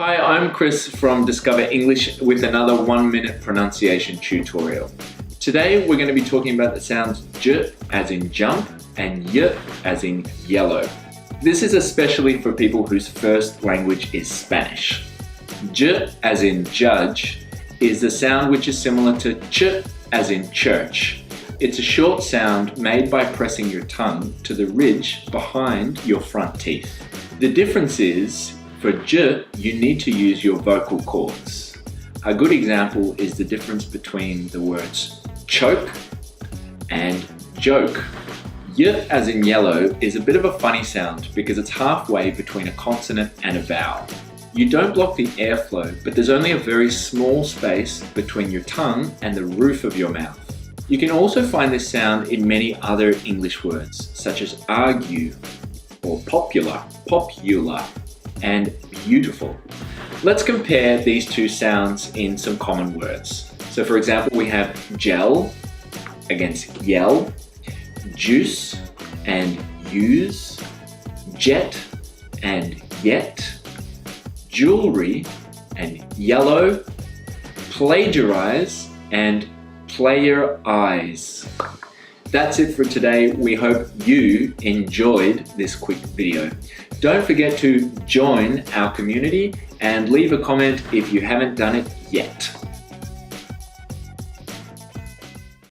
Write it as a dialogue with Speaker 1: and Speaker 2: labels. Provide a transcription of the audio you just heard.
Speaker 1: Hi, I'm Chris from Discover English with another 1-minute pronunciation tutorial. Today we're going to be talking about the sounds j as in jump and y as in yellow. This is especially for people whose first language is Spanish. J as in judge is the sound which is similar to ch as in church. It's a short sound made by pressing your tongue to the ridge behind your front teeth. The difference is, for j, you need to use your vocal cords. A good example is the difference between the words choke and joke. Y as in yellow is a bit of a funny sound because it's halfway between a consonant and a vowel. You don't block the airflow, but there's only a very small space between your tongue and the roof of your mouth. You can also find this sound in many other English words, such as argue or popular, and beautiful. Let's compare these two sounds in some common words. So for example, we have gel against yell, juice and use, jet and yet, jewellery and yellow, plagiarize and player eyes. That's it for today. We hope you enjoyed this quick video. Don't forget to join our community and leave a comment if you haven't done it yet.